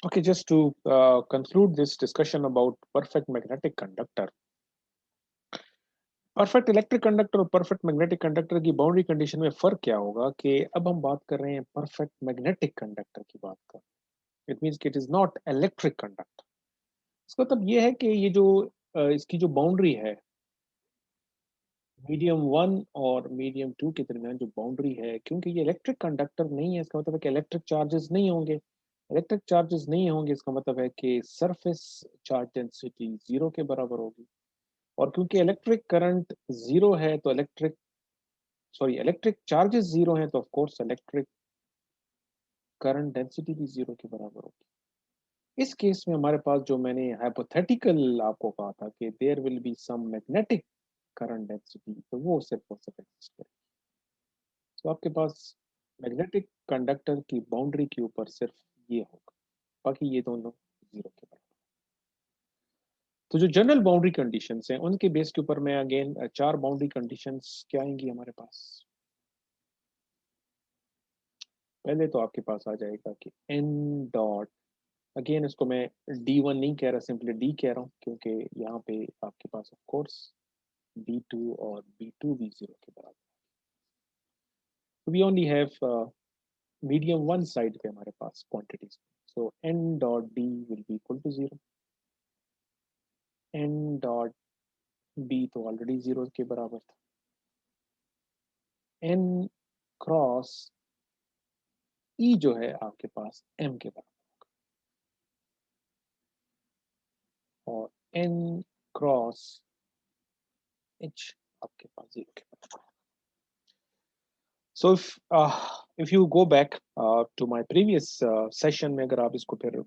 Okay, just to conclude this discussion about perfect magnetic conductor, perfect electric conductor और perfect magnetic conductor की boundary condition में फर्क क्या होगा कि अब हम बात कर रहे हैं परफेक्ट मैग्नेटिक कंडक्टर की बात कर। इट मींस कि it is not electric conductor. इसका मतलब ये है कि ये जो इसकी जो बाउंड्री है मीडियम वन और मीडियम टू के दरमियान जो बाउंड्री है, क्योंकि ये इलेक्ट्रिक कंडक्टर नहीं है, इसका मतलब है कि इलेक्ट्रिक चार्जेस नहीं होंगे। इलेक्ट्रिक चार्जेस नहीं होंगे इसका मतलब है कि सरफेस चार्ज डेंसिटी जीरो के बराबर होगी। और क्योंकि इलेक्ट्रिक करंट जीरो है तो इलेक्ट्रिक चार्जेस जीरो हैं तो of course electric current density भी जीरो के बराबर होगी। इस केस में हमारे पास जो मैंने हाइपोथेटिकल आपको कहा था कि there will be some magnetic current density, तो वो सिर्फ और सिर्फ एग्जिस्ट करेगी। तो आपके पास मैग्नेटिक कंडक्टर की बाउंड्री के ऊपर सिर्फ ये होगा, बाकी ये दोनों जीरो के बराबर। तो जो जनरल बाउंड्री कंडीशंस हैं उनके बेस के ऊपर मैं अगेन चार बाउंड्री कंडीशंस क्या आएंगी हमारे पास। पहले तो आपके पास आ जाएगा कि एन डॉट, अगेन इसको मैं D1 नहीं कह रहा, सिंपली डी कह रहा हूँ क्योंकि यहाँ पे आपके पास ऑफ कोर्स B2 और B2 भी जीरो के बराबर। We only have medium one side पे हमारे पास quantities, so n dot d will be equal to zero. n dot b तो ऑलरेडी जीरो के बराबर था। n क्रॉस e जो है आपके पास m के बराबर, और n क्रॉस h आपके पास जीरो के बराबर। So if you go back to my previous session में अगर आप इसको फिर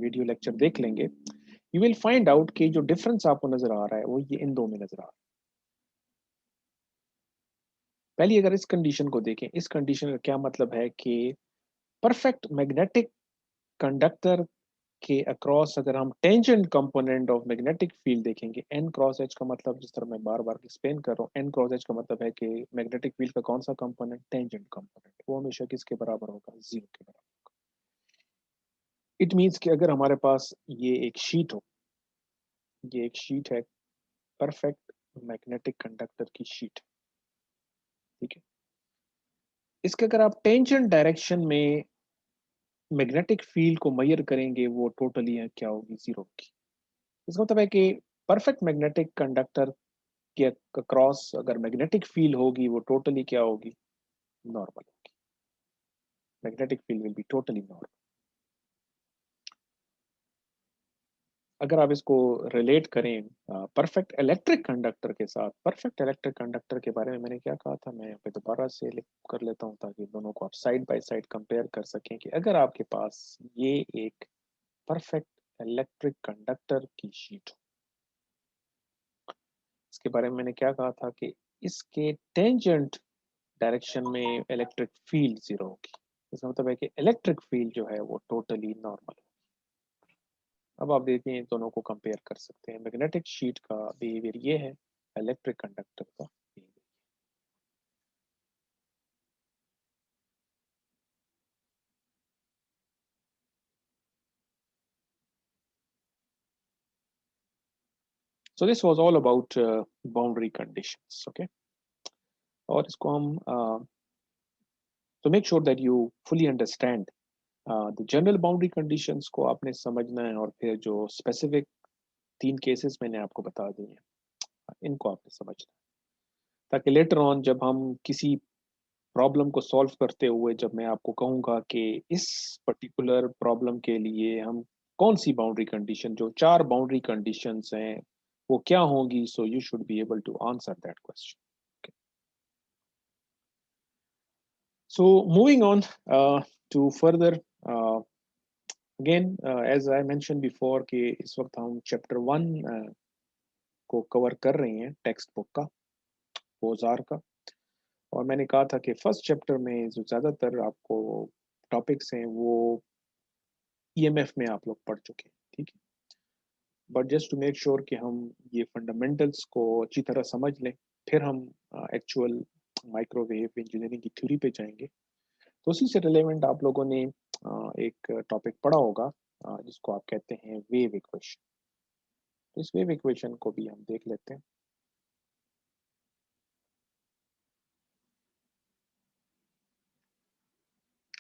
वीडियो लेक्चर देख लेंगे, you will find out कि जो डिफरेंस आपको नजर आ रहा है वो ये इन दो में नजर आ रहा है। पहली अगर इस कंडीशन को देखें, इस कंडीशन का क्या मतलब है कि परफेक्ट मैग्नेटिक कंडक्टर के अक्रॉस अगर हम tangent component of magnetic field देखेंगे, एन क्रॉस एच का मतलब, जिस तरह मैं बार बार एक्सप्लेन कर रहा हूँ, एन क्रॉस एच का मतलब है कि मैग्नेटिक फील्ड का कौन सा कंपोनेंट, टेंजेंट कंपोनेंट, वो हमेशा किसके बराबर होगा, जीरो के बराबर। इट मीन्स कि अगर हमारे पास ये एक शीट हो, ये एक शीट है, परफेक्ट मैग्नेटिक कंडक्टर की शीट, ठीक है, इसके अगर आप टेंजेंट डायरेक्शन में मैग्नेटिक फील्ड को मेजर करेंगे वो टोटली क्या होगी, जीरो की। इसका मतलब है कि परफेक्ट मैग्नेटिक कंडक्टर के क्रॉस अगर मैग्नेटिक फील्ड होगी वो टोटली क्या होगी, नॉर्मल होगी। Magnetic field will be totally normal. अगर आप इसको रिलेट करें परफेक्ट इलेक्ट्रिक कंडक्टर के साथ, परफेक्ट इलेक्ट्रिक कंडक्टर के बारे में मैंने क्या कहा था, मैं यहाँ पे दोबारा से लिख कर लेता हूँ ताकि दोनों को आप साइड बाय साइड कंपेयर कर सकें कि अगर आपके पास ये एक परफेक्ट इलेक्ट्रिक कंडक्टर की शीट हो, इसके बारे में मैंने क्या कहा था कि इसके टेंजेंट डायरेक्शन में इलेक्ट्रिक फील्ड जीरो होगी। इसका मतलब है कि इलेक्ट्रिक फील्ड जो है वो टोटली नॉर्मल है। अब आप देखिए इन दोनों को कंपेयर कर सकते हैं, मैग्नेटिक शीट का बिहेवियर ये है, इलेक्ट्रिक कंडक्टर का behavior। So this was all about boundary conditions, okay. और इसको हम तो make sure that you fully understand the general boundary conditions को आपने समझना है, और फिर जो स्पेसिफिक तीन केसेस मैंने आपको बता दिए हैं इनको आपने समझना है, ताकि लेटर ऑन जब हम किसी प्रॉब्लम को सॉल्व करते हुए जब मैं आपको कहूंगा कि इस पर्टिकुलर प्रॉब्लम के लिए हम कौन सी बाउंड्री कंडीशन, जो चार बाउंड्री कंडीशंस हैं वो क्या होंगी, so you should be able to answer that question. So moving on to further, again as I mention before कि इस वक्त हम चैप्टर वन को कवर कर रहे हैं टेक्स्ट बुक का, औजार का। और मैंने कहा था कि फर्स्ट चैप्टर में जो ज़्यादातर आपको टॉपिक्स हैं वो ईएमएफ में आप लोग पढ़ चुके हैं, ठीक है। But just to make sure कि हम ये फंडामेंटल्स को अच्छी तरह समझ लें, फिर हम एक्चुअल माइक्रोवेव इंजीनियरिंग की थ्योरी पे जाएंगे। तो उसी से रिलेवेंट आप लोगों ने एक टॉपिक पढ़ा होगा जिसको आप कहते हैं वेव इक्वेशन। तो इस वेव इक्वेशन को भी हम देख लेते हैं।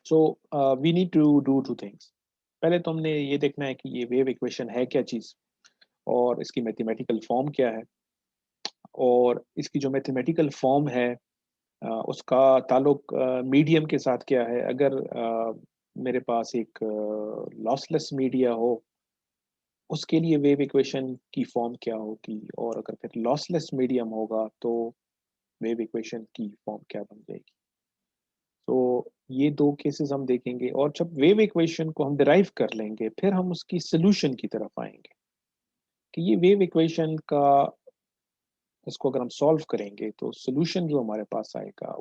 So we need to do two things. पहले तो हमने ये देखना है कि ये वेव इक्वेशन है क्या चीज़, और इसकी मैथमेटिकल फॉर्म क्या है, और इसकी जो मैथमेटिकल फॉर्म है उसका ताल्लुक मीडियम के साथ क्या है। अगर मेरे पास एक लॉसलेस मीडिया हो, उसके लिए वेव इक्वेशन की फॉर्म क्या होगी, और अगर फिर लॉसलेस मीडियम होगा तो वेव इक्वेशन की फॉर्म क्या बन जाएगी। तो ये दो केसेस हम देखेंगे, और जब वेव इक्वेशन को हम डिराइव कर लेंगे फिर हम उसकी सोल्यूशन की तरफ आएंगे कि ये वेव इक्वेशन का, इसको अगर हम सॉल्व करेंगे तो सोल्यूशन जो हमारे पास आएगा,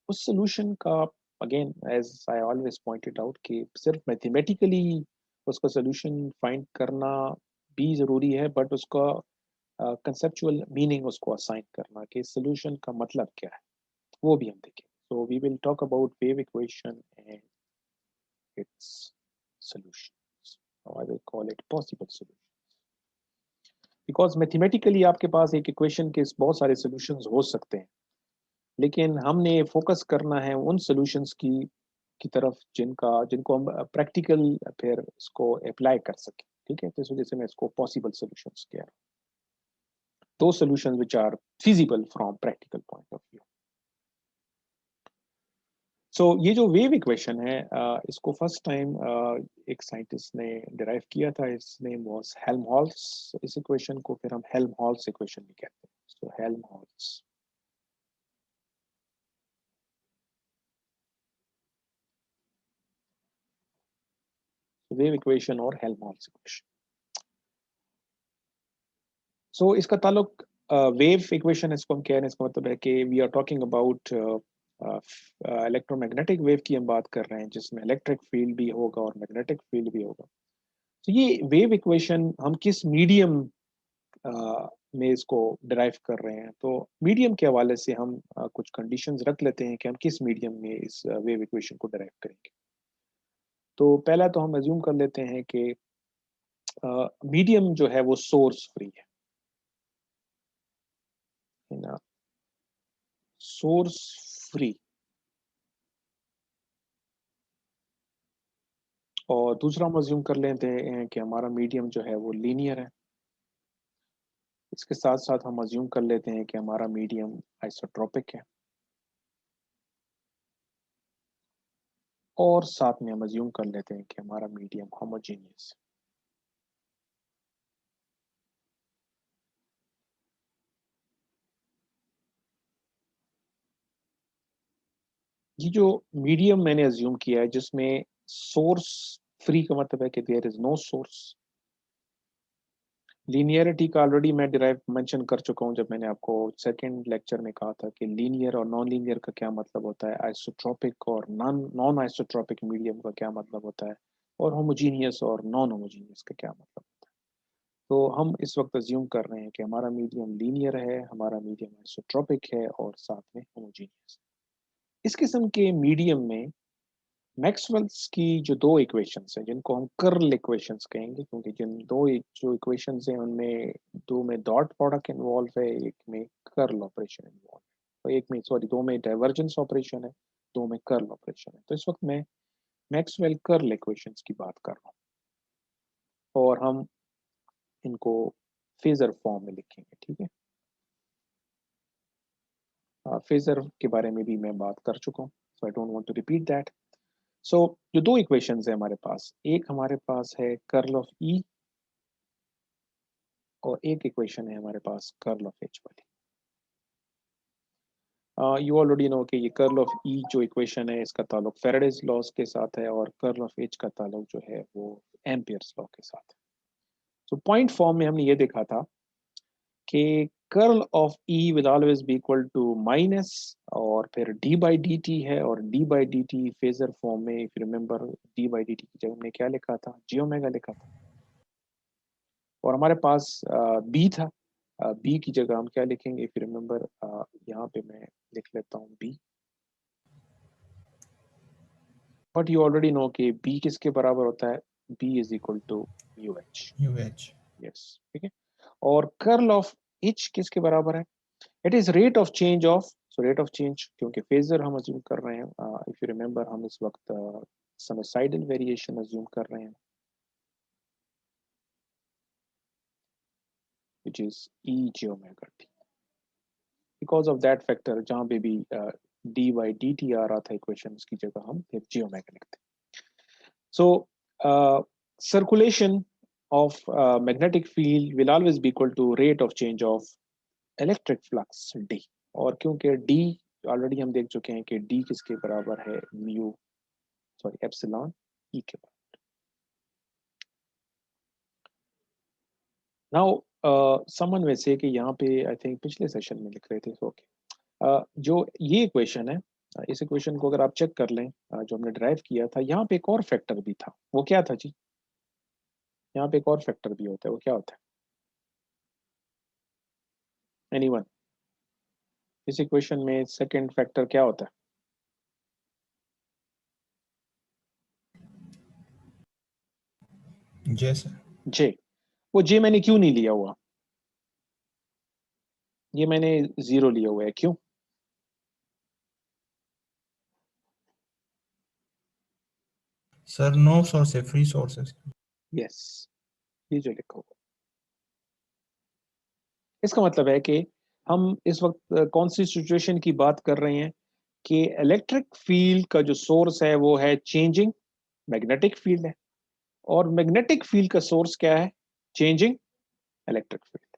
उस सोल्यूशन का, again as I always pointed out, कि सिर्फ मैथमेटिकली उसका सोल्यूशन फाइंड करना भी ज़रूरी है, बट उसका कंसेप्चुअल मीनिंग उसको असाइन करना कि सोल्यूशन का मतलब क्या है, वो भी हम देखें। So we will talk about wave equation and its solutions, or I will call it possible solution, because mathematically आपके पास एक इक्वेशन के बहुत सारे सॉल्यूशंस हो सकते हैं, लेकिन हमने फोकस करना है उन सॉल्यूशंस की तरफ जिनको हम प्रैक्टिकल फिर इसको अप्लाई कर सकें। ठीक है, तो इस वजह से मैं इसको पॉसिबल सॉल्यूशंस कह रहा हूँ, दो solutions which are feasible from practical point of view. So ये जो वेव इक्वेशन है इसको फर्स्ट टाइम एक साइंटिस्ट ने डिराइव किया था, इस नेम वाज हेल्महोल्ट्ज। इस इक्वेशन को फिर हम हेल्महोल्ट्ज इक्वेशन भी कहते हैं। सो हेल्महोल्ट्ज वेव इक्वेशन और हेल्महोल्ट्ज इक्वेशन। सो इसका ताल्लुक वेव इक्वेशन, इसको हम कह रहे हैं, इसका मतलब है कि we are talking about electromagnetic wave की हम बात कर रहे हैं, जिसमें इलेक्ट्रिक फील्ड भी होगा और मैग्नेटिक फील्ड भी होगा। तो ये वेव इक्वेशन हम किस मीडियम में इसको डिराइव कर रहे हैं, तो मीडियम के हवाले से हम कुछ कंडीशंस रख लेते हैं कि हम किस मीडियम में इस वेव इक्वेशन को डिराइव करेंगे। तो पहला तो हम अज्यूम कर लेते हैं कि मीडियम जो है वो सोर्स फ्री है ना, सोर्स फ्री। और दूसरा हम अज्यूम कर लेते हैं कि हमारा मीडियम जो है वो लीनियर है। इसके साथ साथ हम अज्यूम कर लेते हैं कि हमारा मीडियम आइसोट्रोपिक है, और साथ में हम अज्यूम कर लेते हैं कि हमारा मीडियम होमोजेनियस। ये जो मीडियम मैंने अज्यूम किया है, जिसमें सोर्स फ्री का मतलब है कि there is no source. Linearity का ऑलरेडी मैं डिराइव मेंशन कर चुका हूं, जब मैंने आपको सेकंड लेक्चर में कहा था कि लीनियर और नॉन लीनियर का क्या मतलब होता है, आइसोट्रोपिक और नॉन नॉन आइसोट्रोपिक मीडियम का क्या मतलब होता है, और होमोजीनियस और नॉन होमोजीनियस का क्या मतलब होता है। तो हम इस वक्त अज्यूम कर रहे हैं कि हमारा मीडियम लीनियर है, हमारा मीडियम आइसोट्रोपिक है, और साथ में होमोजीनियस। इस किस्म के मीडियम में मैक्सवेल्स की जो दो इक्वेशंस हैं, जिनको हम कर्ल इक्वेशंस कहेंगे, क्योंकि जिन जो इक्वेशंस हैं उनमें दो में डॉट प्रोडक्ट इन्वॉल्व है, एक में कर्ल ऑपरेशन इन्वॉल्व है, और एक में, सॉरी, दो में डाइवर्जेंस ऑपरेशन है, दो में कर्ल ऑपरेशन है। तो इस वक्त मैं मैक्सवेल कर्ल इक्वेशंस की बात कर रहा हूँ, और हम इनको फेजर फॉर्म में लिखेंगे। ठीक है, फेजर के बारे में भी मैं बात कर चुका हूँ, so I don't want to repeat that. So जो दो इक्वेशंस है हमारे पास, एक हमारे पास है कर्ल ऑफ ई, और एक इक्वेशन है हमारे पास कर्ल ऑफ एच वाली। यू ऑलरेडी नो कि ये कर्ल ऑफ ई जो इक्वेशन है, इसका ताल्लुक फेराडेज लॉज के साथ है, और कर्ल ऑफ एच का ताल्लुक जो है वो एम्पियर्स लॉ के साथ है। सो पॉइंट फॉर्म में हमने ये देखा था कि curl of E will always be equal to minus, और फिर डी बाई डी टी है, और d by d t phasor form में, if you remember, d by d t की जगह हमने क्या लिखा था, जी ओमेगा लिखा था। और हमारे पास बी था, बी की जगह हम क्या लिखेंगे, इफ यू रिमेंबर, यहाँ पे मैं लिख लेता हूँ B. But you already know कि बी किसके बराबर होता है, B is equal to u H. Yes, ठीक है। और कर्ल ऑफ एच किसके बराबर है, it is rate of change of, so rate of change, क्योंकि फेजर हम अज्यूम कर रहे हैं, इफ यू रिमेंबर हम इस वक्त साइनोसाइडल वेरिएशन अज्यूम कर रहे हैं, which is e j omega t, because of that factor जहाँ पे भी dy dt आ रहा था इक्वेशन, उसकी जगह हम फिर j omega लिखते हैं। So circulation of magnetic field will always be equal to rate of change of electric flux d, और क्योंकि d ऑलरेडी हम देख चुके हैं कि d किसके बराबर है, म्यू सॉरी एप्सिलॉन e के बराबर। नाउ समवन में से कि यहाँ पे आई थिंक पिछले सेशन में लिख रहे थे, ओके जो ये इक्वेशन है, इस इक्वेशन को अगर आप चेक कर लें, जो हमने ड्राइव किया था, यहाँ पे एक और फैक्टर भी था, वो क्या था जी, यहाँ पे एक और फैक्टर भी होता है, वो क्या होता है, एनीवन, इस इक्वेशन में सेकंड फैक्टर क्या होता है, जे सर, जे। वो जे मैंने क्यों नहीं लिया हुआ, ये मैंने 0 लिया हुआ है, क्यों, सर नो सोर्स है, फ्री सोर्स है। यस, ये जो लिखा हुआ, इसका मतलब है कि हम इस वक्त कौन सी सिचुएशन की बात कर रहे हैं, कि इलेक्ट्रिक फील्ड का जो सोर्स है वो है चेंजिंग मैग्नेटिक फील्ड है, और मैग्नेटिक फील्ड का सोर्स क्या है, चेंजिंग इलेक्ट्रिक फील्ड।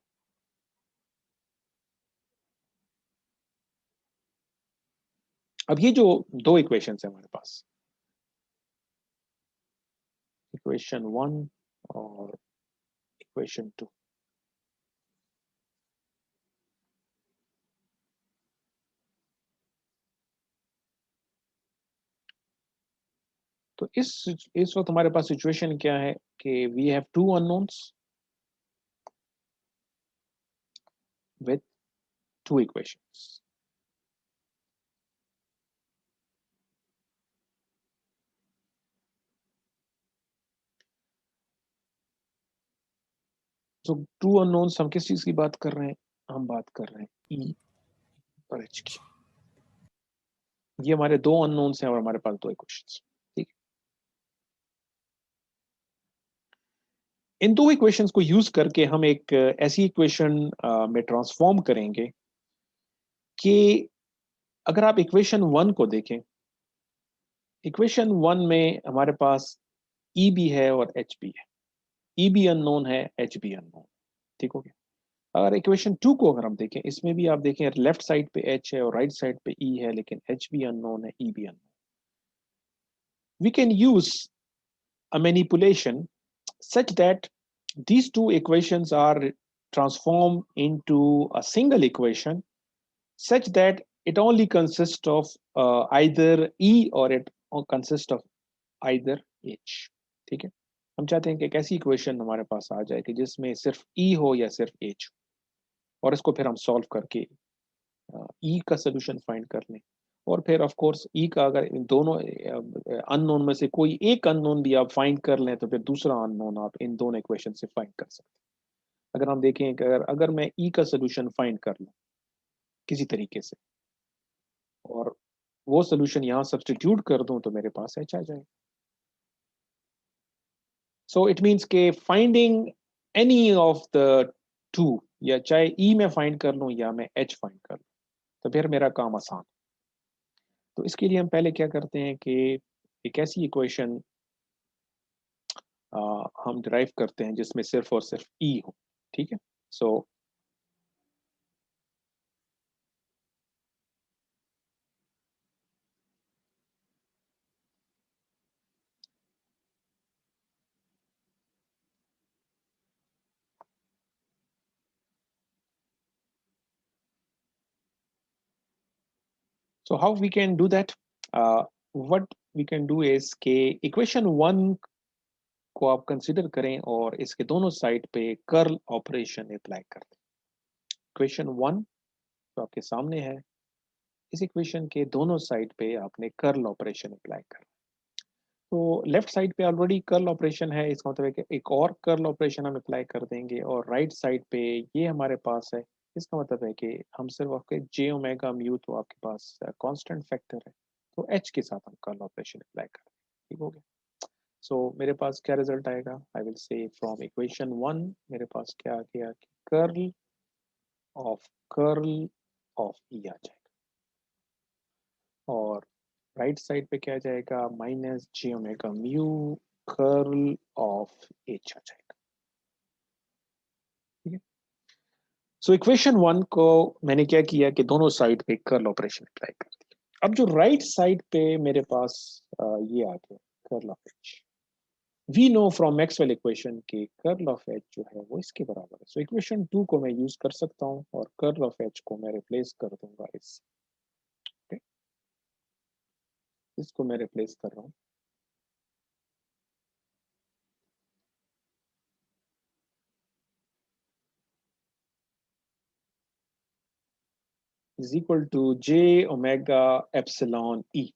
अब ये जो दो इक्वेशन है हमारे पास, इक्वेशन 1 और इक्वेशन 2, तो इस वक्त हमारे पास सिचुएशन क्या है कि we have two unknowns with two equations. तो टू अननोन्स, हम किस चीज की बात कर रहे हैं, हम बात कर रहे हैं ई और एच की। ये हमारे दो अननोन्स हैं और हमारे पास दो इक्वेशंस, ठीक है। इन दो इक्वेशंस को यूज करके हम एक ऐसी इक्वेशन में ट्रांसफॉर्म करेंगे कि अगर आप इक्वेशन 1 को देखें, इक्वेशन 1 में हमारे पास ई भी है और एच भी है, ई भी अननोन है, एच भी अननोन, ठीक हो गया। अगर इक्वेशन 2 को अगर हम देखें, इसमें भी आप देखें लेफ्ट साइड पे एच है और राइट साइड पे ई है, लेकिन एच भी अननोन है, ई भी unknown. We can use a manipulation such that these two equations are transformed into a single equation such that it only consists of either E or it consists of either H, ठीक है। हम चाहते हैं कि एक ऐसी equation हमारे पास आ जाए कि जिसमें सिर्फ E हो या सिर्फ H हो, और इसको फिर हम सॉल्व करके E का सोल्यूशन फाइंड कर लें, और फिर ऑफ कोर्स ई का अगर इन दोनों अननोन में से कोई एक अननोन भी आप फाइंड कर लें, तो फिर दूसरा अननोन आप इन दोनों इक्वेशन से फाइंड कर सकते हैं। अगर हम देखें कि अगर मैं ई का सोल्यूशन फाइंड कर लूं किसी तरीके से, और वो सोल्यूशन यहाँ सब्सटीट्यूट कर दूं, तो मेरे पास एच आ जाएगा। सो इट मीन्स के finding any of the two, या चाहे ई में फाइंड कर लूं या मैं एच फाइंड कर लूं, तो फिर मेरा काम आसान। तो इसके लिए हम पहले क्या करते हैं कि एक ऐसी इक्वेशन हम डिराइव करते हैं जिसमें सिर्फ और सिर्फ ई हो, ठीक है। So how we can do that, what we can do is के इक्वेशन 1 को आप कंसिडर करें और इसके दोनों साइड पे कर्ल ऑपरेशन अप्लाई कर दें। इक्वेशन 1 जो आपके सामने है, इस इक्वेशन के दोनों साइड पे आपने कर्ल ऑपरेशन अप्लाई कर, तो लेफ्ट साइड पे ऑलरेडी कर्ल ऑपरेशन है, इसका मतलब है कि एक और कर्ल ऑपरेशन हम अप्लाई कर देंगे, और राइट साइड पे ये हमारे पास है, इसका मतलब है कि हम सिर्फ आपके जे ओमेगा म्यू तो आपके पास कांस्टेंट फैक्टर है, तो एच के साथ हम कर्ल ऑपरेशन अप्लाई करेंगे। ठीक हो गया। सो मेरे पास क्या रिजल्ट आएगा, I will say from equation 1 मेरे पास क्या आ गया कि कर्ल ऑफ ई आ जाएगा, और राइट साइड पे क्या आ जाएगा, minus j omega mu curl of H आ जाएगा। ठीक है। सो इक्वेशन 1 को मैंने क्या किया कि दोनों साइड पे कर्ल ऑपरेशन अप्लाई कर दिया। अब जो राइट साइड पे मेरे पास ये आ गया curl of H. We know from Maxwell equation के कर्ल ऑफ एच जो है वो इसके बराबर है। सो इक्वेशन 2 को मैं यूज कर सकता हूँ, और कर्ल ऑफ एच को मैं रिप्लेस कर दूंगा इससे। okay? इसको मैं रिप्लेस कर रहा हूँ, is equal to j omega epsilon e।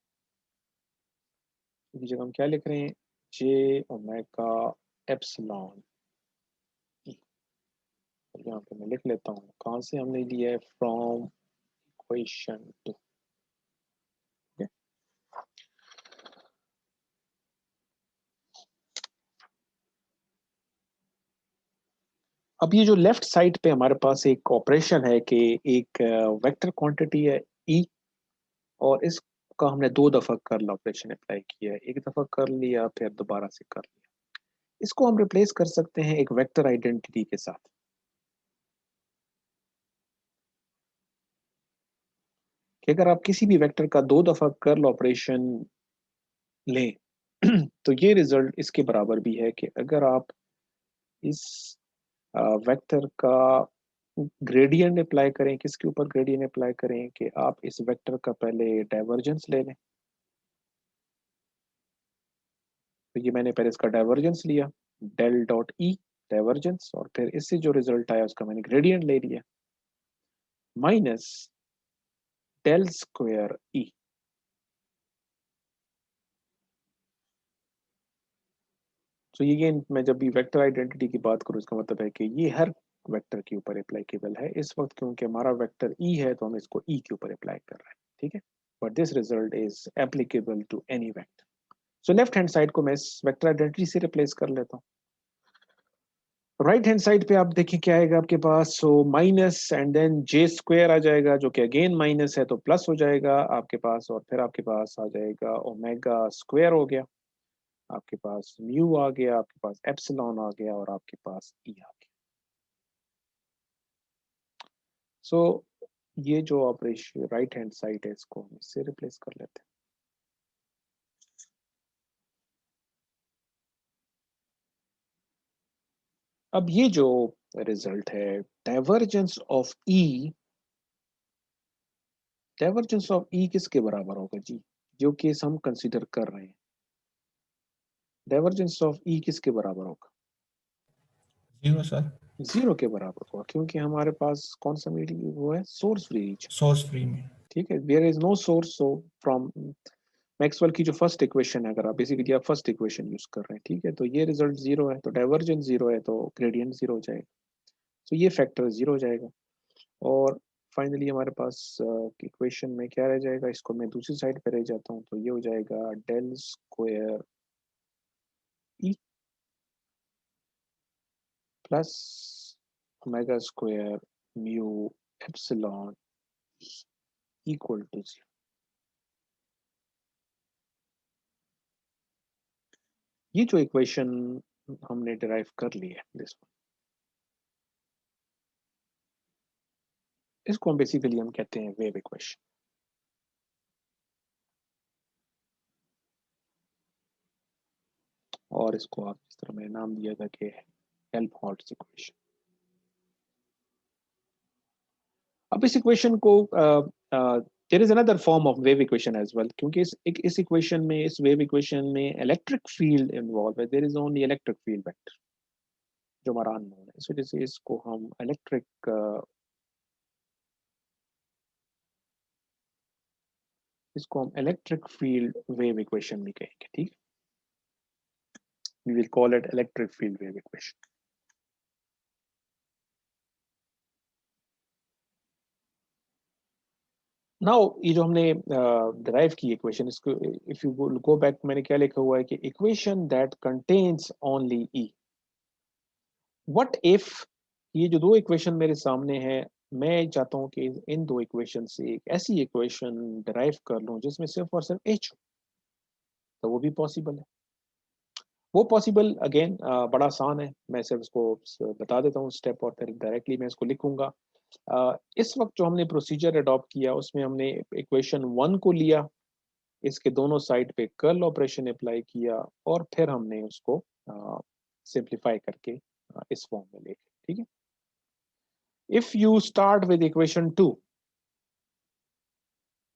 की जगह हम क्या लिख रहे हैं, j ओमेगा एप्सिलॉन ई। यहाँ पे मैं लिख लेता हूँ कहाँ से हमने लिया है, फ्रॉम इक्वेशन 2। अब ये जो लेफ्ट साइड पे हमारे पास एक ऑपरेशन है कि एक वेक्टर क्वांटिटी है ई, और इसका हमने 2 दफा कर्ल ऑपरेशन अप्लाई किया है, एक दफा कर लिया फिर दोबारा से कर लिया। इसको हम रिप्लेस कर सकते हैं एक वेक्टर आइडेंटिटी के साथ, कि अगर आप किसी भी वेक्टर का 2 दफा कर्ल ऑपरेशन लें तो ये रिजल्ट इसके बराबर भी है कि अगर आप इस वेक्टर का ग्रेडियंट अप्लाई करें, किसके ऊपर ग्रेडियंट अप्लाई करें, कि आप इस वेक्टर का पहले डाइवर्जेंस ले लें। तो ये मैंने पहले इसका डाइवर्जेंस लिया, डेल डॉट ई डाइवर्जेंस, और फिर इससे जो रिजल्ट आया उसका मैंने ग्रेडियंट ले लिया, माइनस डेल स्क्वायर ई। तो ये मैं जब भी वेक्टर आइडेंटिटी की बात करूँ, इसका मतलब है कि ये हर वेक्टर के ऊपर अप्लाइकेबल है इस वक्त, क्योंकि हमारा वेक्टर ई है तो हम इसको ई के ऊपर अप्लाई कर रहे हैं। ठीक है, but this result is applicable to any vector. So left hand side को मैं इस वेक्टर आइडेंटिटी से रिप्लेस कर लेता हूँ। राइट हैंड साइड पे आप देखिए क्या आएगा आपके पास, so minus and then j square आ जाएगा, जो कि अगेन माइनस है तो प्लस हो जाएगा आपके पास, और फिर आपके पास आ जाएगा ओमेगा स्क्वायर हो गया, आपके पास म्यू आ गया, आपके पास एप्सिलॉन आ गया, और आपके पास ई आ गया। सो ये जो ऑपरेशन राइट हैंड साइड है इसको हम इससे रिप्लेस कर लेते हैं। अब ये जो रिजल्ट है divergence of E, divergence of E किसके बराबर होगा जी, जो केस हम कंसीडर कर रहे हैं, डाइवर्जेंस ऑफ ई किसके बराबर होगा, 0 सर। 0 के बराबर होगा, क्योंकि हमारे पास कौन सा मीडियम वो है, source free region. Source free में। ठीक है, there is no source, so from Maxwell की जो फर्स्ट इक्वेशन है, अगर आप बेसिकली आप फर्स्ट इक्वेशन यूज कर रहे हैं, ठीक है, तो ये रिजल्ट 0 है, तो डाइवर्जेंस 0 है तो ग्रेडियंट 0 हो जाएगा, तो ये फैक्टर 0 हो जाएगा। और फाइनली हमारे पास इक्वेशन में क्या रह जाएगा, इसको मैं दूसरी साइड पे रह जाता हूँ, तो ये हो जाएगा del square E plus omega square mu epsilon equal to 0। ये जो इक्वेशन हमने डिराइव कर ली है दिस, इसको हम बेसिकली हम कहते हैं वेव इक्वेशन, और इसको आप इस तरह मैंने नाम दिया था कि हेल्महोल्ट्ज इक्वेशन। अब इस इक्वेशन को there is another form of wave equation as well, क्योंकि इस इक्वेशन में, इस वेव इक्वेशन में इलेक्ट्रिक फील्ड इन्वॉल्व है, there is only electric field vector जो हमारा अननोन है, इस वजह से इसको हम इलेक्ट्रिक फील्ड वेव इक्वेशन भी कहेंगे। ठीक, We will call it electric field wave equation. Now ये जो हमने derive की equation, इसको if you go back, मैंने क्या लिखा हुआ है कि equation that contains only E. What if ये जो दो equation मेरे सामने है, मैं चाहता हूँ कि इन दो equation से एक ऐसी equation derive कर लूँ जिसमें सिर्फ और सिर्फ H हो, तो वो भी possible है. वो पॉसिबल अगेन बड़ा आसान है, मैं सिर्फ इसको बता देता हूँ स्टेप और फिर डायरेक्टली मैं इसको लिखूंगा. इस वक्त जो हमने प्रोसीजर अडॉप्ट किया उसमें हमने इक्वेशन 1 को लिया, इसके दोनों साइड पे कर्ल ऑपरेशन अप्लाई किया और फिर हमने उसको सिंप्लीफाई करके इस फॉर्म में लिखे. ठीक है. If you start with equation 2,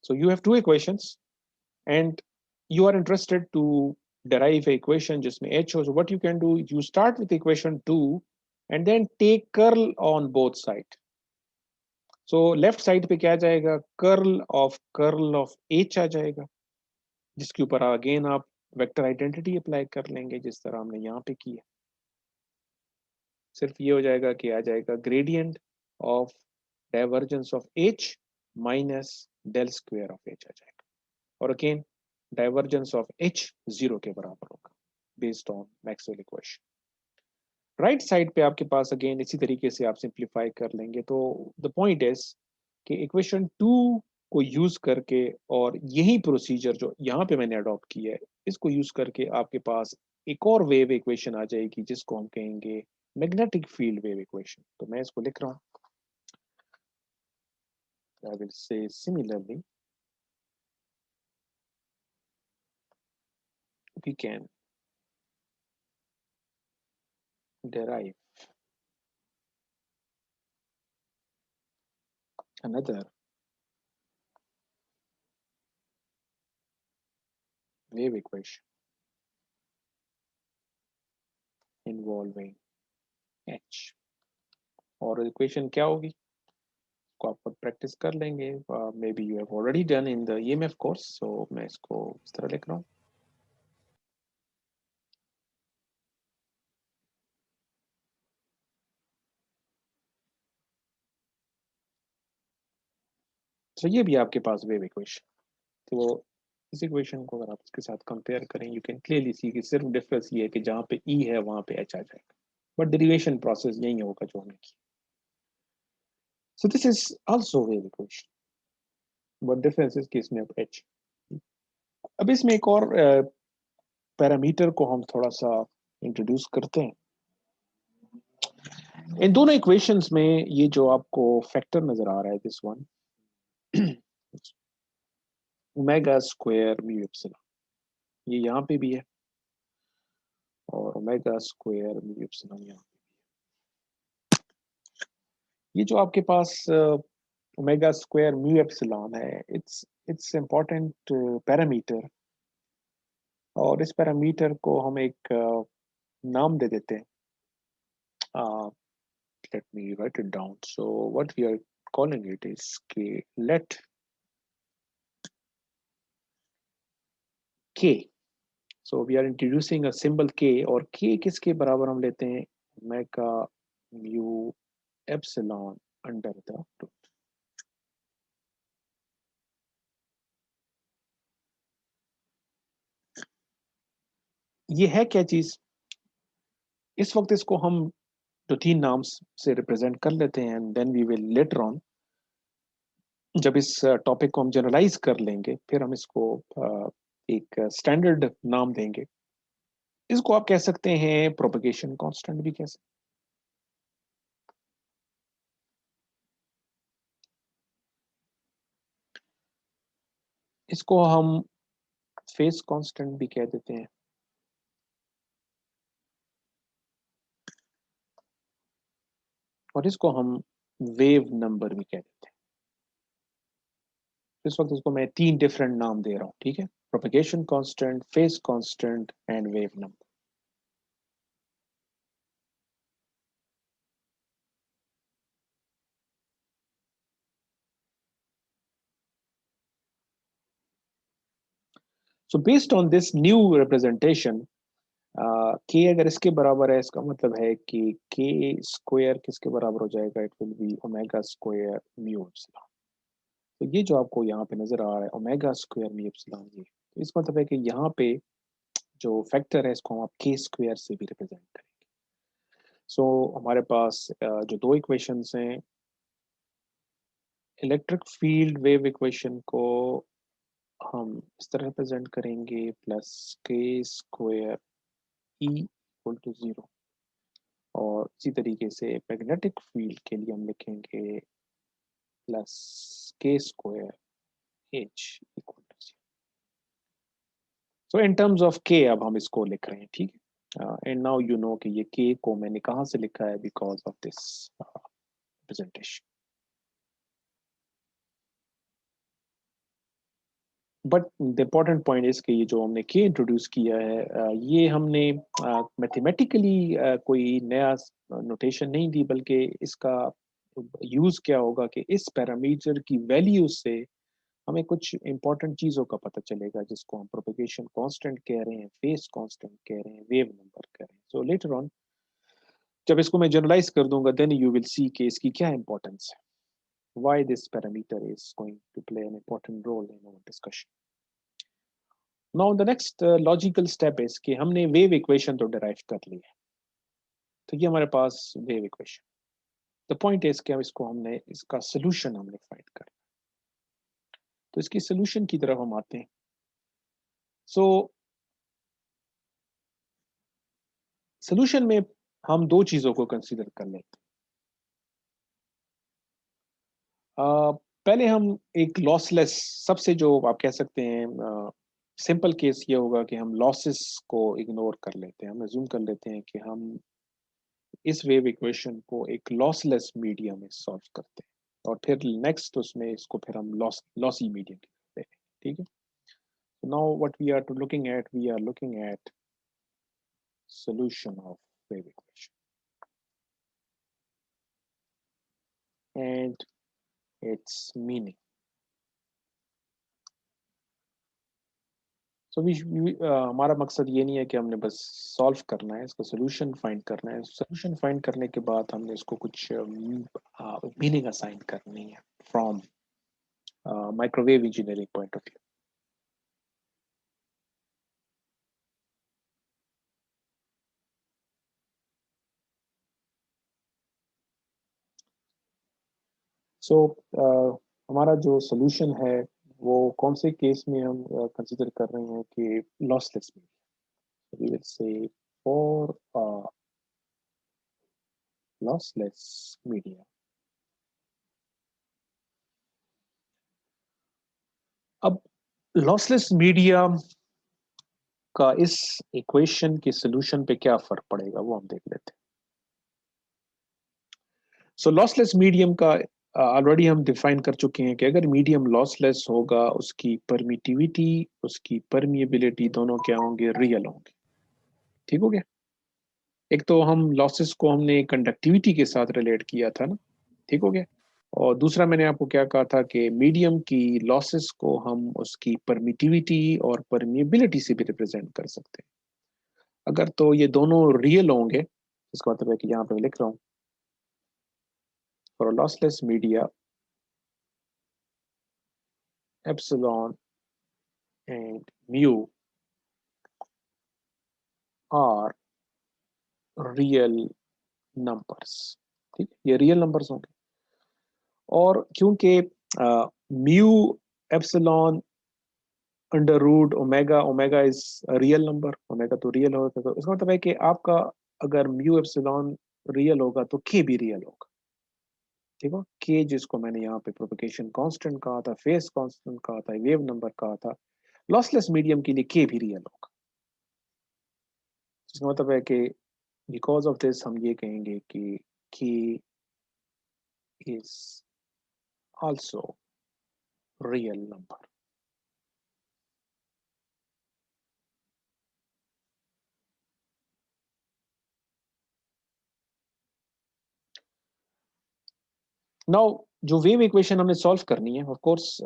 so you have two equations and you are interested to derive a equation जिसमें h हो, so what you can do, you start with equation 2 and then take curl on both sides. so left side पे क्या आ जाएगा, curl of h आ जाएगा, जिसके ऊपर अगेन आप वेक्टर आइडेंटिटी अप्लाई कर लेंगे जिस तरह हमने यहाँ पे किया. सिर्फ ये हो जाएगा कि आ जाएगा gradient of divergence of h minus del square of h आ जाएगा, और अगेन डाइवर्जेंस ऑफ h 0 के बराबर होगा based on Maxwell equation. Right side पे आपके पास अगेन इसी तरीके से आप सिंप्लीफाई कर लेंगे. तो द पॉइंट इज कि इक्वेशन 2 को यूज करके और यही प्रोसीजर जो यहाँ पे मैंने अडॉप्ट किया है इसको यूज करके आपके पास एक और वेव इक्वेशन आ जाएगी जिसको हम कहेंगे मैग्नेटिक फील्ड वेव इक्वेशन. तो मैं इसको लिख रहा हूँ. I will say similarly we can derive another wave equation involving h. और इक्वेशन क्या होगी को आप प्रैक्टिस कर लेंगे. Maybe you have already done in the EMF course. So मैं इसको इस तरह लिख रहा हूँ. तो ये भी आपके पास वेव इक्वेशन. तो इस इक्वेशन को अगर आप इसके साथ कंपेयर करें यू कैन क्लियरली सी कि सिर्फ डिफरेंस ये है कि जहाँ पे ई है वहाँ पे एच आ जाएगा, बट डेरिवेशन प्रोसेस यही होगा जो हमने की. So this is also wave equation but difference is कि इसमें अब एच. अब इसमें एक और पैरामीटर को हम थोड़ा सा इंट्रोड्यूस करते हैं. इन दोनों इक्वेशंस में ये जो आपको फैक्टर नजर आ रहा है this one omega square mu epsilon, ये यहाँ पे भी है और ओमेगा स्क्वायर म्यू एप्सिलॉन यहाँ पे. ये जो आपके पास ओमेगा स्क्वायर म्यू एप्सिलॉन है इट्स इम्पोर्टेंट पैरामीटर, और इस पैरामीटर को हम एक नाम दे देते हैं. let me write it down. So what we are calling it is let k. So we are introducing a symbol k, और k किसके बराबर हम लेते हैं, omega mu epsilon under the root. ये है क्या चीज, इस वक्त इसको हम जो तीन नाम से रिप्रेजेंट कर लेते हैं and then we will later on जब इस टॉपिक को हम जनरलाइज कर लेंगे फिर हम इसको एक स्टैंडर्ड नाम देंगे. इसको आप कह सकते हैं प्रोपगेशन कांस्टेंट भी कह सकते हैं. इसको हम फेस कांस्टेंट भी कह देते हैं. और इसको हम वेव नंबर भी कह देते हैं. इस वक्त इसको मैं तीन डिफरेंट नाम दे रहा हूं. ठीक है, propagation constant, face constant and wave number. So based on this new representation, के अगर इसके बराबर है, इसका मतलब है कि के स्क्वायर किसके बराबर हो जाएगा, it will be omega square mu epsilon. तो ये जो आपको यहाँ पे नजर आ रहा है ओमेगा स्क्वायर म्यू एप्सिलॉन, ये तो इसका मतलब है कि यहाँ पे जो फैक्टर है इसको हम आप के स्क्वायर से भी रिप्रेजेंट करेंगे। सो हमारे पास जो दो इक्वेशंस हैं, इलेक्ट्रिक फील्ड वेव इक्वेशन को हम इस तरह रिप्रेजेंट करेंगे plus k square E equal to 0, और इसी तरीके से मैग्नेटिक फील्ड के लिए हम लिखेंगे plus k square H equal to 0। So in terms of k अब हम इसको लिख रहे हैं, ठीक है। एंड नाउ यू नो कि ये के को मैंने कहाँ से लिखा है, because of this representation. But the important point is कि ये जो हमने के इंट्रोड्यूस किया है, ये हमने मैथमेटिकली कोई नया नोटेशन नहीं दी, बल्कि इसका यूज क्या होगा कि इस पैरामीटर की वैल्यू से हमें कुछ इंपॉर्टेंट चीजों का पता चलेगा, जिसको हम प्रोपेगेशन कांस्टेंट कह रहे हैं, फेस कांस्टेंट कह रहे हैं, वेव नंबर कह रहे हैं। सो लेटर ऑन जब इसको मैं जनरलाइज कर दूंगा, देन यू विल सी कि इसकी क्या इंपॉर्टेंस है, why this parameter is going to play an important role in our discussion. Now the next logical step is कि हमने वेव इक्वेशन तो डिराइव कर ली है, तो ये हमारे पास wave equation. The point is कि हम इसको हमने इसका सोल्यूशन हमने फाइंड करना, तो इसकी सोल्यूशन की तरफ हम आते हैं। सो सोल्यूशन में हम दो चीजों को कंसीडर कर लेते हैं। पहले हम एक लॉसलेस, सबसे जो आप कह सकते हैं सिंपल केस ये होगा कि हम लॉसेस को इग्नोर कर लेते हैं, हम अज्यूम कर लेते हैं कि हम इस वेव इक्वेशन को एक लॉसलेस मीडियम में सॉल्व करते हैं, और फिर नेक्स्ट उसमें इसको फिर हम लॉसी मीडियम करते हैं, ठीक है। Now what we are looking at, we are looking at solution of wave equation and its meaning. So हमारा मकसद ये नहीं है कि हमने बस सॉल्व करना है, इसका सोल्यूशन फाइंड करना है। सोल्यूशन फाइंड करने के बाद हमने इसको कुछ मीनिंग असाइन करनी है from microwave engineering point of view. So हमारा जो सोल्यूशन है वो कौन से केस में हम कंसिडर कर रहे हैं कि lossless medium. We will say for lossless media. अब लॉसलेस मीडिया का इस इक्वेशन के सोल्यूशन पे क्या फर्क पड़ेगा वो हम देख लेते हैं। सो लॉसलेस मीडियम का ऑलरेडी हम डिफाइन कर चुके हैं कि अगर मीडियम लॉसलेस होगा, उसकी परमिटिविटी, उसकी परमिएबिलिटी दोनों क्या होंगे, रियल होंगे, ठीक हो गया। एक तो हम लॉसेस को हमने कंडक्टिविटी के साथ रिलेट किया था ना, ठीक हो गया। और दूसरा मैंने आपको क्या कहा था कि मीडियम की लॉसेस को हम उसकी परमिटिविटी और परमिएबिलिटी से भी रिप्रेजेंट कर सकते हैं। अगर तो ये दोनों रियल होंगे, इसका मतलब है कि यहाँ पे मैं लिख रहा हूँ for lossless media epsilon and mu are real numbers, ठीक, ये रियल नंबर्स होंगे। और क्योंकि mu epsilon under root omega, omega is real number, omega तो रियल होगा, तो इसका मतलब है कि आपका अगर म्यू एप्सिलॉन रियल होगा तो के भी रियल होगा, ठीक है। के जिसको मैंने यहाँ पे प्रोपेगेशन कांस्टेंट कहा था, फेस कांस्टेंट कहा था, वेव नंबर कहा था, लॉसलेस मीडियम के लिए के भी रियल होगा। इसका मतलब है कि बिकॉज ऑफ दिस हम ये कहेंगे कि के is also real number. Now जो वेव इक्वेशन हमने सॉल्व करनी है, ऑफ कोर्स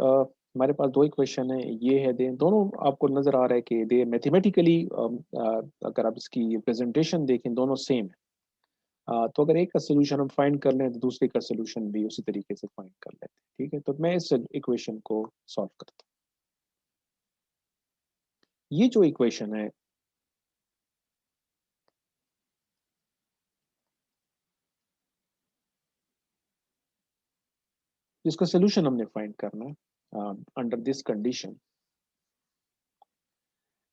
हमारे पास दो इक्वेशन है, ये है दे, दोनों आपको नजर आ रहा है कि दे मैथमेटिकली अगर आप इसकी प्रेजेंटेशन देखें दोनों सेम है। तो अगर एक का सोल्यूशन हम फाइंड कर लें तो दूसरे का सोल्यूशन भी उसी तरीके से फाइंड कर लेते हैं। ठीक है, तो मैं इस इक्वेशन को सॉल्व करता हूँ। ये जो इक्वेशन है, जिसका सोल्यूशन हमने फाइंड करना है अंडर दिस कंडीशन,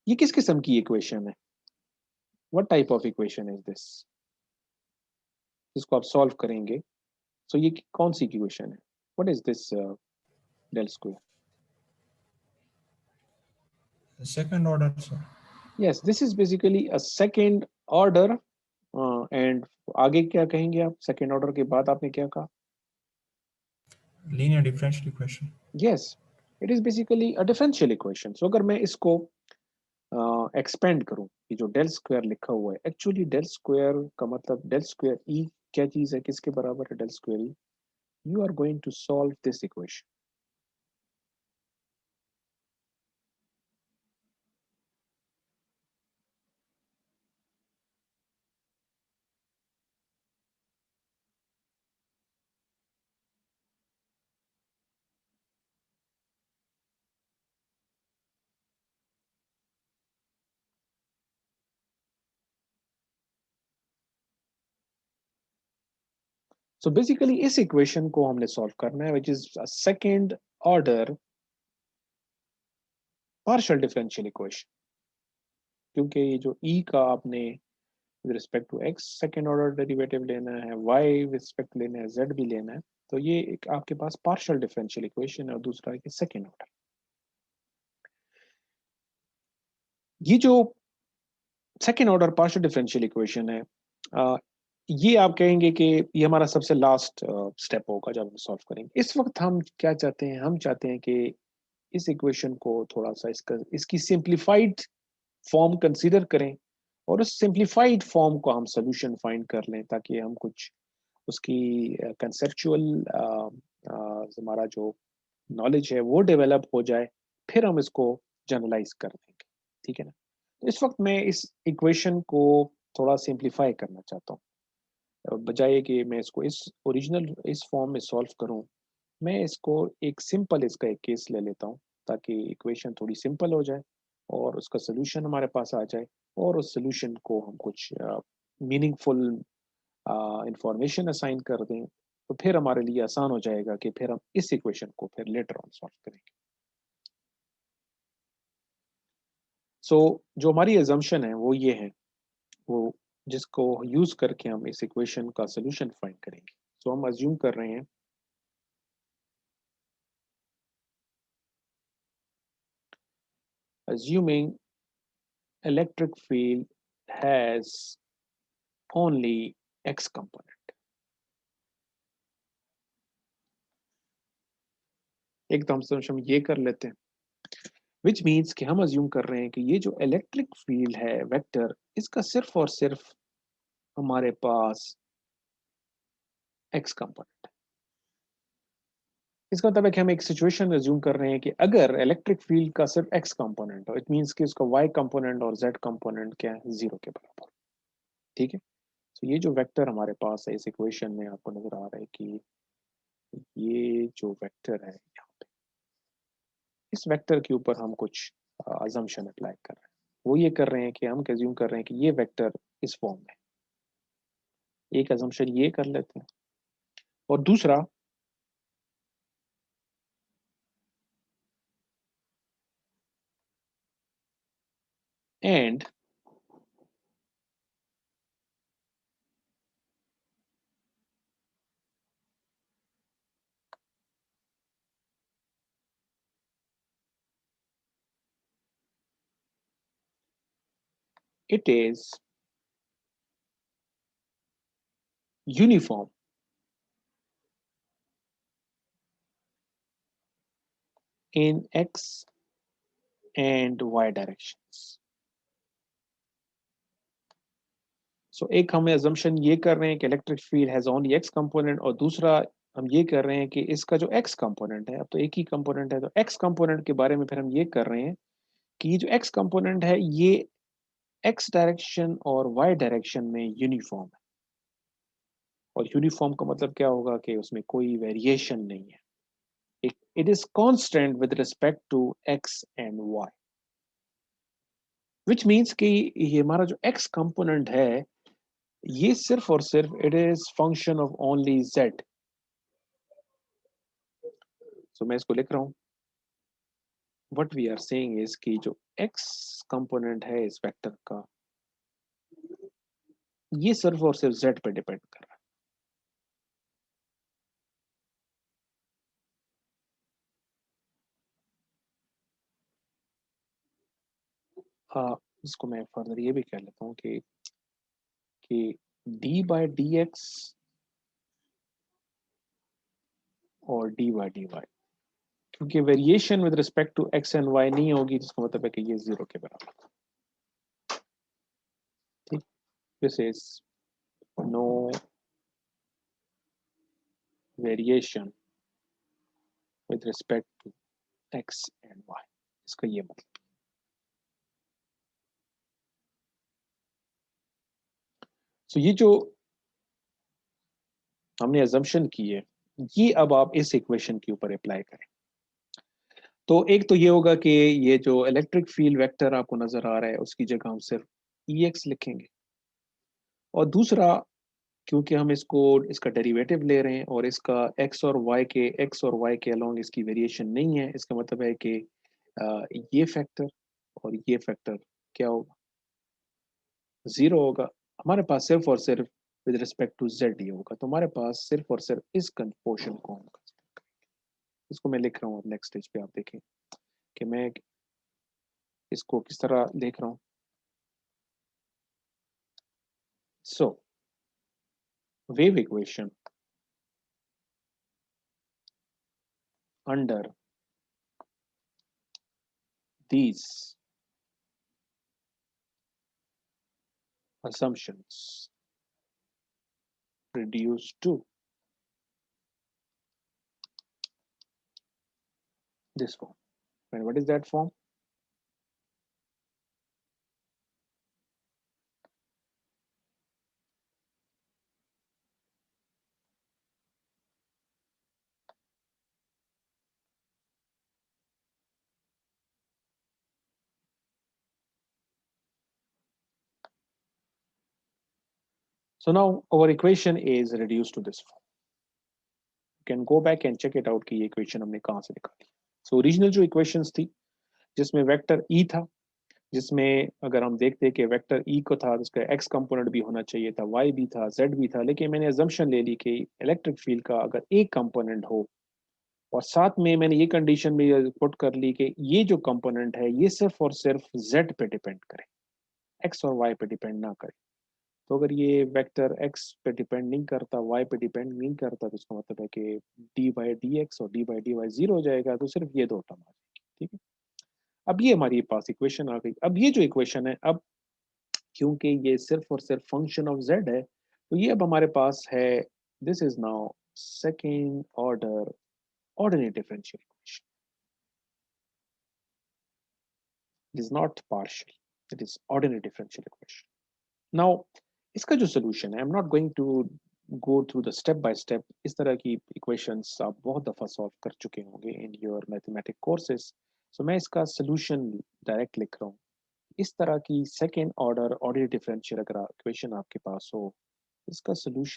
ये किस किस्म की इक्वेशन है? What type of equation is this, जिसको आप सॉल्व करेंगे? सो ये कौन सी इक्वेशन है? What is this del square? Second order, sir. Yes, this is basically a second order. And आगे क्या कहेंगे आप? सेकेंड ऑर्डर के बाद आपने क्या कहा? Linear differential equation. Yes, it is basically a differential equation. So अगर मैं इसको एक्सपेंड करूं, ये जो डेल स्क्वायर लिखा हुआ है, एक्चुअली डेल स्क्वायर का मतलब डेल स्क्वायर ई क्या चीज है, किसके बराबर है del square E? You are going to solve this equation. So basically इस इक्वेशन को हमने सॉल्व करना है, which is second order partial differential equation. क्योंकि ये जो ई का आपने with respect to x second order derivative लेना है, वाई विद रिस्पेक्ट लेना है, जेड भी लेना है, तो ये एक आपके पास पार्शियल डिफरेंशियल इक्वेशन है और दूसरा है सेकेंड ऑर्डर। ये जो second order partial differential equation है, ये आप कहेंगे कि ये हमारा सबसे लास्ट स्टेप होगा जब हम सॉल्व करेंगे। इस वक्त हम क्या चाहते हैं? हम चाहते हैं कि इस इक्वेशन को थोड़ा सा इसकी सिंप्लीफाइड फॉर्म कंसीडर करें और उस सिंप्लीफाइड फॉर्म को हम सोल्यूशन फाइंड कर लें, ताकि हम कुछ उसकी कंसेप्चुअल हमारा जो नॉलेज है वो डेवलप हो जाए, फिर हम इसको जनरलाइज कर देंगे। ठीक है ना? तो इस वक्त मैं इस इक्वेशन को थोड़ा सिंप्लीफाई करना चाहता हूँ। बजाय कि मैं इसको इस ओरिजिनल इस फॉर्म में सॉल्व करूँ, मैं इसको एक सिंपल इसका एक केस ले लेता हूँ, ताकि इक्वेशन थोड़ी सिंपल हो जाए और उसका सोल्यूशन हमारे पास आ जाए, और उस सोल्यूशन को हम कुछ मीनिंगफुल इंफॉर्मेशन असाइन कर दें, तो फिर हमारे लिए आसान हो जाएगा कि फिर हम इस इक्वेशन को फिर लेटर ऑन सॉल्व करेंगे। सो जो हमारी एजम्पशन है वो ये है, वो जिसको यूज करके हम इस इक्वेशन का सोल्यूशन फाइंड करेंगे। सो हम अज्यूम कर रहे हैं, assuming electric field has only x component। एक तो हम ये कर लेते हैं, विच मीन्स कि हम अज्यूम कर रहे हैं कि ये जो इलेक्ट्रिक फील्ड है वेक्टर, इसका सिर्फ और सिर्फ हमारे पास x कंपोनेंट है। इसका मतलब है कि हम एक सिचुएशन अज्यूम कर रहे हैं कि अगर इलेक्ट्रिक फील्ड का सिर्फ x कंपोनेंट हो, इट मीन्स कि उसका y कंपोनेंट और z कंपोनेंट क्या है? जीरो के बराबर। ठीक है, तो ये जो वेक्टर हमारे पास है इस इक्वेशन में, आपको नजर आ रहा है कि ये जो वेक्टर है यहाँ पे, इस वेक्टर के ऊपर हम कुछ अजम्पशन अप्लाई कर रहे हैं। वो ये कर रहे हैं कि हम अज्यूम कर रहे हैं कि ये वेक्टर इस फॉर्म में, एक अजम्पशन ये कर लेते हैं, और दूसरा and it is uniform in x and y directions। सो एक हम assumption ये कर रहे हैं कि electric field has only x component, और दूसरा हम ये कर रहे हैं कि इसका जो x कंपोनेंट है, अब तो एक ही कंपोनेंट है, तो x कंपोनेंट के बारे में फिर हम ये कर रहे हैं कि ये जो x कंपोनेंट है ये x डायरेक्शन और y डायरेक्शन में यूनिफॉर्म है। और यूनिफॉर्म का मतलब क्या होगा कि उसमें कोई वेरिएशन नहीं है, it is constant with respect to x and y, which means कि ये हमारा जो x कंपोनेंट है ये सिर्फ और सिर्फ it is function of only z। सो मैं इसको लिख रहा हूं, what we are saying is कि जो x कंपोनेंट है इस वेक्टर का ये सिर्फ और सिर्फ z पे डिपेंड कर रहा है। इसको मैं फर्दर ये भी कह लेता हूँ कि d बाय डी एक्स और d बाय डी वाई, क्योंकि variation with respect to x and y नहीं होगी, जिसका मतलब है कि ये 0 के बराबर। ठीक, this is no variation with respect to x and y, इसका ये मतलब। सो ये जो हमने अजम्पशन की है ये अब आप इस इक्वेशन के ऊपर अप्लाई करें। तो एक तो ये होगा कि ये जो इलेक्ट्रिक फील्ड वेक्टर आपको नजर आ रहा है उसकी जगह हम सिर्फ EX लिखेंगे, और दूसरा क्योंकि हम इसका डेरिवेटिव ले रहे हैं और इसका x और y के अलोंग इसकी वेरिएशन नहीं है, इसका मतलब है कि ये फैक्टर और ये फैक्टर क्या होगा, 0 होगा। हमारे पास सिर्फ और सिर्फ विद रिस्पेक्ट टू z ही होगा, तो हमारे पास सिर्फ और सिर्फ इस पोर्शन को हम consider करेंगे। इसको मैं लिख रहा हूँ अब नेक्स्ट स्टेज पे, आप देखें कि मैं इसको किस तरह देख रहा हूँ। सो wave equation under these assumptions reduced to this form. And what is that form? So now our equation is reduced to this form. You can go back and check it out कि ये equation हमने कहाँ से निकाली। So original जो equations थी जिसमें vector E था, जिसमें अगर हम देखते हैं कि वेक्टर E को था उसका x कंपोनेंट भी होना चाहिए था, y भी था, z भी था, लेकिन मैंने assumption ले ली कि इलेक्ट्रिक फील्ड का अगर एक कंपोनेंट हो और साथ में मैंने ये कंडीशन भी पुट कर ली कि ये जो कंपोनेंट है ये सिर्फ और सिर्फ z पे डिपेंड करे, x और y पे डिपेंड ना करे। तो अगर ये वेक्टर x पे डिपेंड नहीं करता, y पे डिपेंड नहीं करता, तो इसका मतलब है कि d बाई डी एक्स और d बाई डी वाई 0 हो जाएगा, तो सिर्फ ये दो टर्म आ जाएगी। ठीक है, अब ये हमारे पास इक्वेशन आ गई। अब ये जो इक्वेशन है, अब क्योंकि ये सिर्फ और सिर्फ फंक्शन ऑफ z है, तो ये अब हमारे पास है, this is now second order ordinary differential equation, it is not partial, it is ordinary differential equation. Now इसका जो सोल्यूशन है, I am not going to go through the step by step, इस तरह की इक्वेशंस आप बहुत दफ़ा solve कर चुके होंगे इन योर मैथमेटिक कोर्सेज। सो मैं इसका सोल्यूशन डायरेक्ट लिख रहा हूँ। इस तरह की सेकेंड ऑर्डर ऑर्डिनरी डिफरेंशियल अगर इक्वेशन आपके पास हो, इसका सोल्यूशन